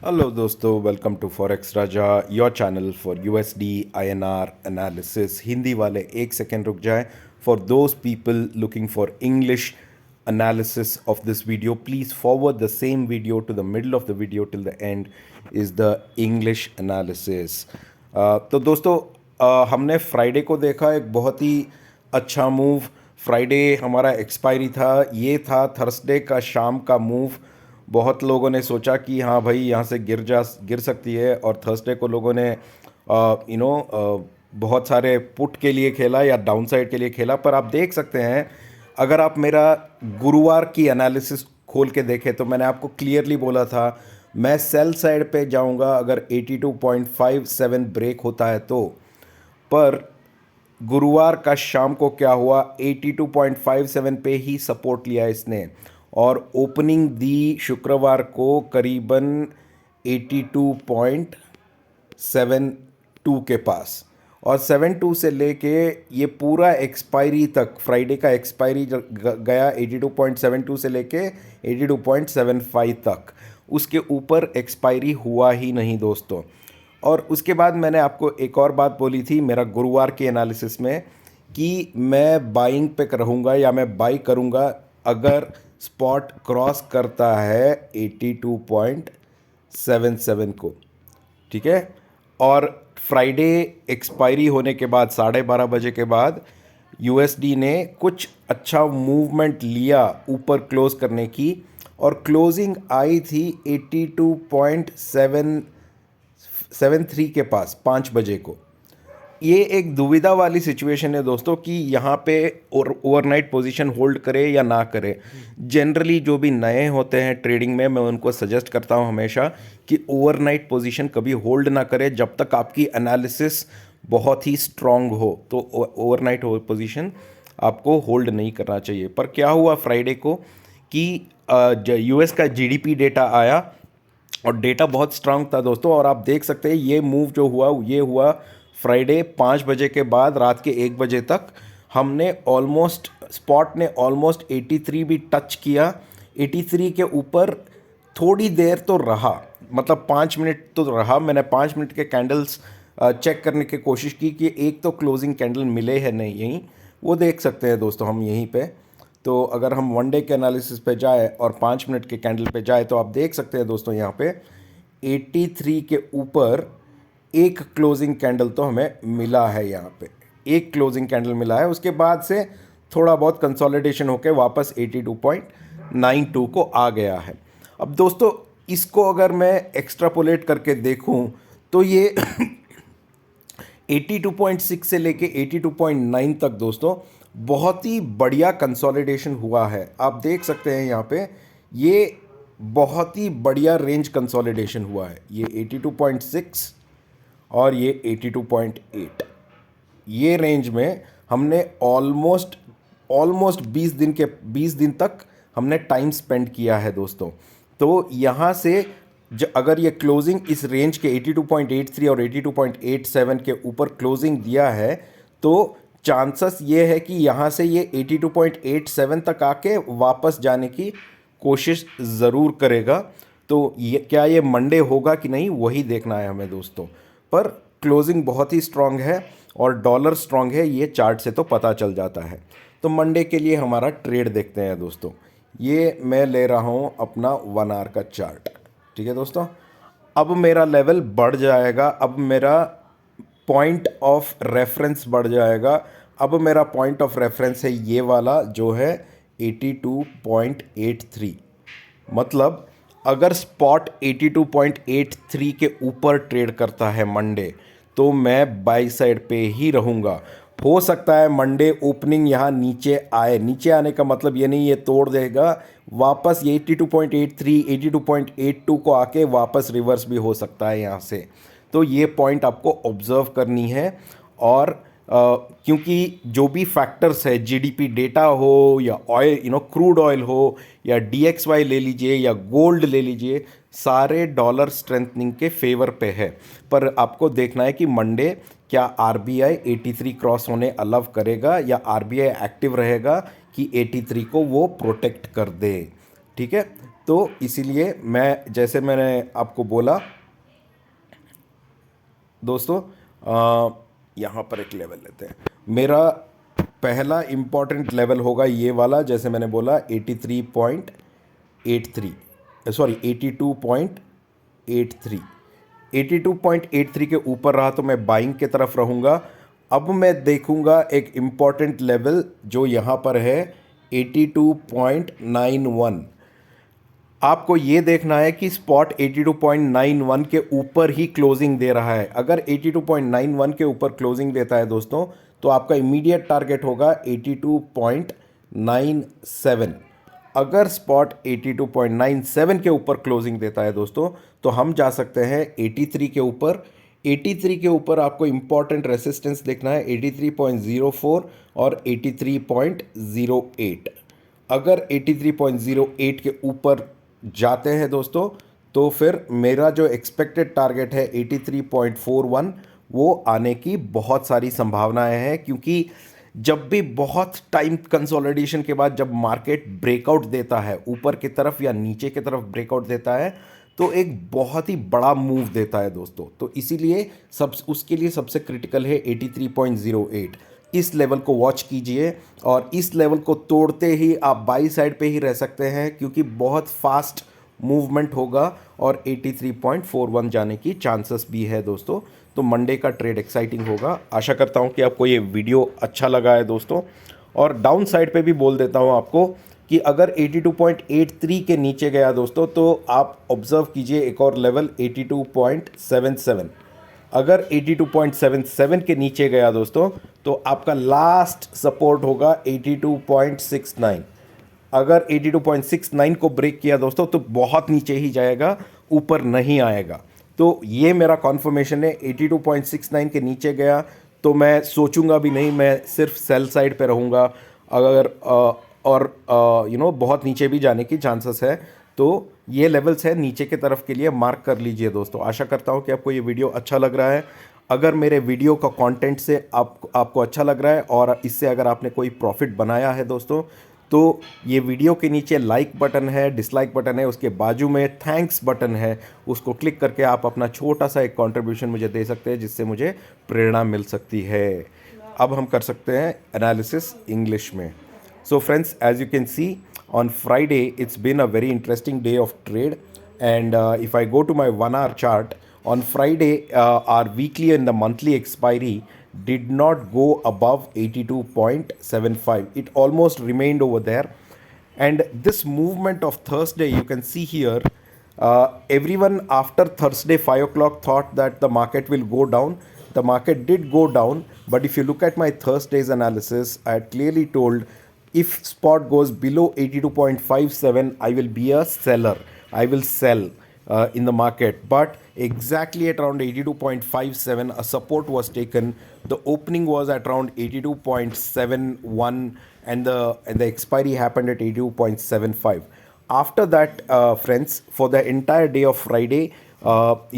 Hello दोस्तों, welcome to forex Raja, your channel for USD INR analysis. Hindi वाले एक second रुक जाएं। For those people looking for English analysis of this video, please forward the same video to the middle of the video till the end is the English analysis. तो दोस्तों, हमने Friday को देखा, एक बहुत ही अच्छा मूव। फ्राइडे हमारा expiry था, ये था थर्सडे का शाम का मूव। बहुत लोगों ने सोचा कि हाँ भाई यहाँ से गिर सकती है, और थर्सडे को लोगों ने बहुत सारे पुट के लिए खेला या डाउन साइड के लिए खेला। पर आप देख सकते हैं, अगर आप मेरा गुरुवार की एनालिसिस खोल के देखें तो मैंने आपको क्लियरली बोला था मैं सेल साइड पे जाऊंगा अगर 82.57 ब्रेक होता है तो। पर गुरुवार का शाम को क्या हुआ, 82.57 पे ही सपोर्ट लिया इसने, और ओपनिंग दी शुक्रवार को करीबन 82.72 के पास, और 72 से लेके ये पूरा एक्सपायरी तक, फ्राइडे का एक्सपायरी गया 82.72 से लेके 82.75 तक। उसके ऊपर एक्सपायरी हुआ ही नहीं दोस्तों। और उसके बाद मैंने आपको एक और बात बोली थी मेरा गुरुवार के एनालिसिस में कि मैं बाइंग पे रहूँगा या मैं बाई करूँगा अगर स्पॉट क्रॉस करता है 82.77 को, ठीक है। और फ्राइडे एक्सपायरी होने के बाद 12:30 बजे के बाद यूएसडी ने कुछ अच्छा मूवमेंट लिया ऊपर क्लोज करने की, और क्लोजिंग आई थी 82.773 के पास 5 बजे को। ये एक दुविधा वाली सिचुएशन है दोस्तों कि यहाँ पे ओवरनाइट पोजीशन होल्ड करे या ना करे। जनरली जो भी नए होते हैं ट्रेडिंग में, मैं उनको सजेस्ट करता हूँ हमेशा कि ओवरनाइट पोजीशन कभी होल्ड ना करे जब तक आपकी एनालिसिस बहुत ही स्ट्रांग हो। तो ओवरनाइट पोजीशन आपको होल्ड नहीं करना चाहिए। पर क्या हुआ फ्राइडे को कि यूएस का जीडीपी डेटा आया, और डेटा बहुत स्ट्रांग था दोस्तों। और आप देख सकते हैं ये मूव जो हुआ ये हुआ फ्राइडे 5 बजे के बाद रात के 1 बजे तक। हमने ऑलमोस्ट, स्पॉट ने ऑलमोस्ट 83 भी टच किया। 83 के ऊपर थोड़ी देर तो रहा, मतलब 5 मिनट तो रहा। मैंने 5 मिनट के कैंडल्स चेक करने की कोशिश की कि एक तो क्लोजिंग कैंडल मिले है नहीं, यहीं वो देख सकते हैं दोस्तों हम यहीं पे। तो अगर हम वन डे के एनालिसिस पे जाए और 5 मिनट के कैंडल पे जाए तो आप देख सकते हैं दोस्तों यहाँ पे 83 के ऊपर एक क्लोजिंग कैंडल तो हमें मिला है। यहाँ पे एक क्लोजिंग कैंडल मिला है, उसके बाद से थोड़ा बहुत कंसोलिडेशन होकर वापस 82.92 को आ गया है। अब दोस्तों इसको अगर मैं एक्स्ट्रापोलेट करके देखूं तो ये 82.6 से लेके 82.9 तक दोस्तों बहुत ही बढ़िया कंसोलिडेशन हुआ है। आप देख सकते हैं यहाँ पे ये बहुत ही बढ़िया रेंज कंसोलिडेशन हुआ है। ये 82.6 और ये 82.8, ये रेंज में हमने ऑलमोस्ट 20 दिन तक हमने टाइम स्पेंड किया है दोस्तों। तो यहाँ से अगर ये क्लोजिंग इस रेंज के 82.83 और 82.87 के ऊपर क्लोजिंग दिया है तो चांसेस ये है कि यहाँ से ये 82.87 तक आके वापस जाने की कोशिश ज़रूर करेगा। तो ये क्या ये मंडे होगा कि नहीं वही देखना है हमें दोस्तों। पर क्लोजिंग बहुत ही स्ट्रांग है और डॉलर स्ट्रांग है, ये चार्ट से तो पता चल जाता है। तो मंडे के लिए हमारा ट्रेड देखते हैं दोस्तों। ये मैं ले रहा हूँ अपना 1 आवर का चार्ट, ठीक है दोस्तों। अब मेरा लेवल बढ़ जाएगा, अब मेरा पॉइंट ऑफ रेफरेंस बढ़ जाएगा। अब मेरा पॉइंट ऑफ रेफरेंस है ये वाला जो है 82.83। मतलब अगर स्पॉट 82.83 के ऊपर ट्रेड करता है मंडे तो मैं बाई साइड पे ही रहूँगा। हो सकता है मंडे ओपनिंग यहाँ नीचे आए, नीचे आने का मतलब ये नहीं ये तोड़ देगा, वापस ये 82.83 82.82 को आके वापस रिवर्स भी हो सकता है यहाँ से। तो ये पॉइंट आपको ऑब्जर्व करनी है। और क्योंकि जो भी फैक्टर्स है, जीडीपी डेटा हो या ऑयल क्रूड ऑयल हो या डीएक्सवाई ले लीजिए या गोल्ड ले लीजिए, सारे डॉलर स्ट्रेंथनिंग के फेवर पे है। पर आपको देखना है कि मंडे क्या आरबीआई 83 क्रॉस होने अलाउ करेगा या आरबीआई एक्टिव रहेगा कि 83 को वो प्रोटेक्ट कर दे, ठीक है। तो इसीलिए मैं, जैसे मैंने आपको बोला दोस्तों, यहाँ पर एक लेवल लेते हैं। मेरा पहला इम्पॉर्टेंट लेवल होगा ये वाला, जैसे मैंने बोला 83.83, सॉरी 82.83। 82.83 के ऊपर रहा तो मैं बाइंग के तरफ रहूँगा। अब मैं देखूँगा एक इम्पॉर्टेंट लेवल जो यहाँ पर है 82.91। आपको ये देखना है कि स्पॉट 82.91 के ऊपर ही क्लोजिंग दे रहा है। अगर 82.91 के ऊपर क्लोजिंग देता है दोस्तों, तो आपका इमीडिएट टारगेट होगा 82.97। अगर स्पॉट 82.97 के ऊपर क्लोजिंग देता है दोस्तों, तो हम जा सकते हैं 83 के ऊपर। 83 के ऊपर आपको इंपॉर्टेंट रेसिस्टेंस देखना है 83.04 और 83.08। अगर 83.08 के ऊपर जाते हैं दोस्तों, तो फिर मेरा जो एक्सपेक्टेड टारगेट है 83.41, वो आने की बहुत सारी संभावनाएं हैं। क्योंकि जब भी बहुत टाइम कंसोलिडेशन के बाद जब मार्केट ब्रेकआउट देता है ऊपर की तरफ या नीचे की तरफ ब्रेकआउट देता है, तो एक बहुत ही बड़ा मूव देता है दोस्तों। तो इसीलिए उसके लिए सबसे क्रिटिकल है 83.08। इस लेवल को वॉच कीजिए और इस लेवल को तोड़ते ही आप बाई साइड पे ही रह सकते हैं, क्योंकि बहुत फास्ट मूवमेंट होगा और 83.41 जाने की चांसेस भी है दोस्तों। तो मंडे का ट्रेड एक्साइटिंग होगा। आशा करता हूं कि आपको ये वीडियो अच्छा लगा है दोस्तों। और डाउन साइड पे भी बोल देता हूं आपको कि अगर 82.83 के नीचे गया दोस्तों, तो आप ऑब्जर्व कीजिए एक और लेवल 82.77। अगर 82.77 के नीचे गया दोस्तों, तो आपका लास्ट सपोर्ट होगा 82.69। अगर 82.69 को ब्रेक किया दोस्तों, तो बहुत नीचे ही जाएगा, ऊपर नहीं आएगा। तो ये मेरा कॉन्फर्मेशन है। 82.69 के नीचे गया तो मैं सोचूंगा भी नहीं, मैं सिर्फ सेल साइड पे रहूँगा। अगर बहुत नीचे भी जाने की चांसेस है, तो ये लेवल्स है नीचे की तरफ के लिए, मार्क कर लीजिए दोस्तों। आशा करता हूँ कि आपको ये वीडियो अच्छा लग रहा है। अगर मेरे वीडियो का कंटेंट से आपको अच्छा लग रहा है और इससे अगर आपने कोई प्रॉफिट बनाया है दोस्तों, तो ये वीडियो के नीचे लाइक बटन है, डिसलाइक बटन है, उसके बाजू में थैंक्स बटन है, उसको क्लिक करके आप अपना छोटा सा एक कंट्रीब्यूशन मुझे दे सकते हैं, जिससे मुझे प्रेरणा मिल सकती है। अब हम कर सकते हैं एनालिसिस इंग्लिश में। So friends, as you can see, on Friday it's been a very interesting day of trade, and if I go to my 1 hour chart, on Friday our weekly and the monthly expiry did not go above 82.75. It almost remained over there, and this movement of Thursday, you can see here, everyone after Thursday 5 o'clock thought that the market will go down. The market did go down, but if you look at my Thursday's analysis, I had clearly told, if spot goes below 82.57, I will be a seller. I will sell in the market. But exactly at around 82.57, a support was taken. The opening was at around 82.71, and the expiry happened at 82.75. After that, friends, for the entire day of Friday,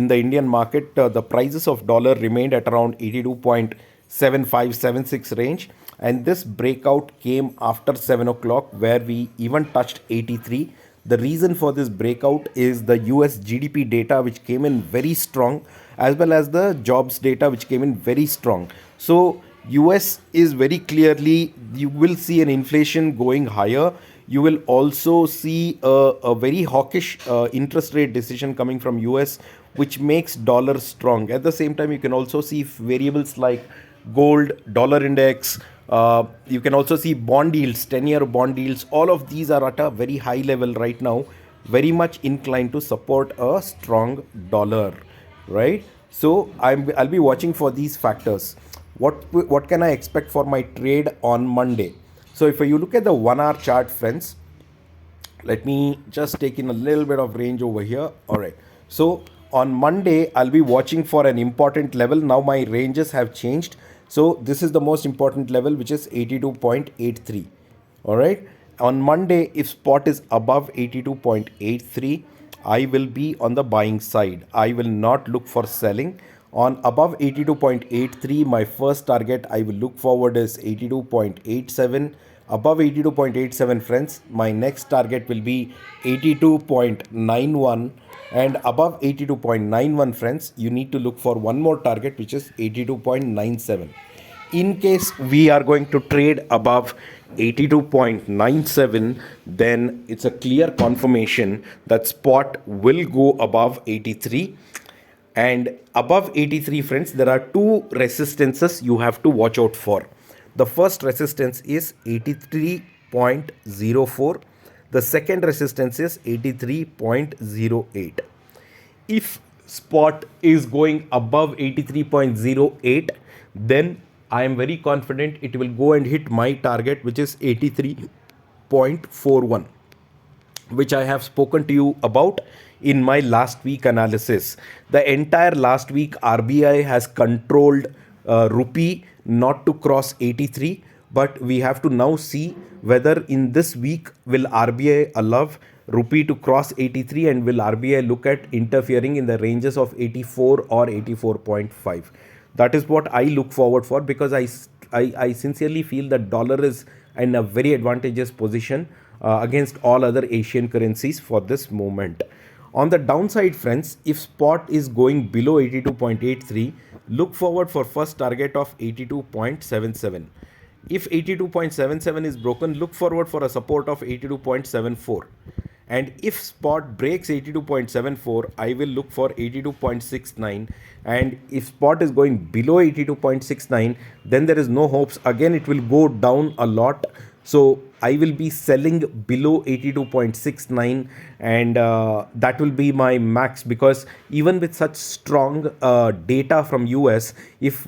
in the Indian market, the prices of dollar remained at around 82.7576 range. And this breakout came after 7 o'clock, where we even touched 83. The reason for this breakout is the US GDP data, which came in very strong, as well as the jobs data, which came in very strong. So US is very clearly, you will see an inflation going higher. You will also see a very hawkish interest rate decision coming from US, which makes dollar strong. At the same time, you can also see variables like gold, dollar index. You can also see bond yields, 10-year bond yields. All of these are at a very high level right now, very much inclined to support a strong dollar, right? So I'll be watching for these factors. What can I expect for my trade on Monday? So if you look at the 1 hour chart, friends, let me just take in a little bit of range over here. All right. So on Monday, I'll be watching for an important level. Now my ranges have changed. So this is the most important level, which is 82.83. All right. On Monday, if spot is above 82.83, I will be on the buying side. I will not look for selling. On above 82.83, my first target I will look forward is 82.87. Above 82.87, friends, my next target will be 82.91, and above 82.91, friends, you need to look for one more target, which is 82.97. In case we are going to trade above 82.97, then it's a clear confirmation that spot will go above 83. And above 83, friends, there are two resistances you have to watch out for. The first resistance is 83.04. The second resistance is 83.08. If spot is going above 83.08, then I am very confident it will go and hit my target, which is 83.41, which I have spoken to you about in my last week analysis. The entire last week, RBI has controlled rupee not to cross 83, but we have to now see whether in this week will RBI allow rupee to cross 83, and will RBI look at interfering in the ranges of 84 or 84.5. That is what I look forward for, because I sincerely feel that dollar is in a very advantageous position against all other Asian currencies for this moment. On the downside, friends, if spot is going below 82.83, look forward for first target of 82.77. If 82.77 is broken, look forward for a support of 82.74. And if spot breaks 82.74, I will look for 82.69. And if spot is going below 82.69, then there is no hopes. Again, it will go down a lot. So I will be selling below 82.69, and that will be my max, because even with such strong data from US, if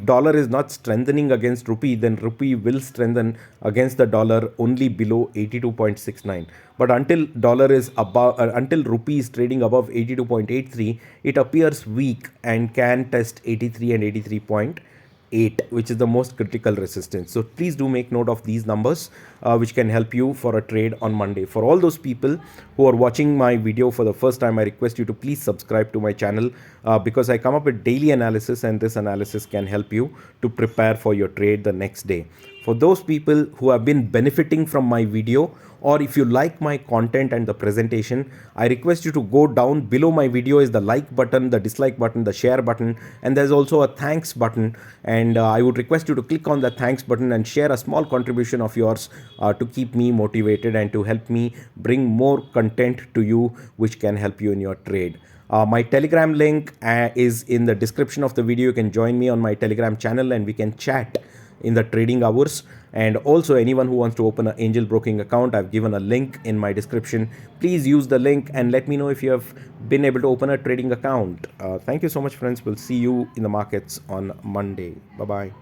dollar is not strengthening against rupee, then rupee will strengthen against the dollar only below 82.69. But until until rupee is trading above 82.83, it appears weak and can test 83 and 83.8, which is the most critical resistance. So please do make note of these numbers, which can help you for a trade on Monday. For all those people who are watching my video for the first time, I request you to please subscribe to my channel, because I come up with daily analysis, and this analysis can help you to prepare for your trade the next day. For those people who have been benefiting from my video, or if you like my content and the presentation, I request you to go down below my video is the like button, the dislike button, the share button, and there's also a thanks button. And I would request you to click on the thanks button and share a small contribution of yours to keep me motivated and to help me bring more content to you, which can help you in your trade. My Telegram link is in the description of the video. You can join me on my Telegram channel and we can chat in the trading hours. And also, anyone who wants to open an angel broking account, I've given a link in my description. Please use the link and let me know if you have been able to open a trading account. Thank you so much, friends. We'll see you in the markets on Monday. Bye-bye.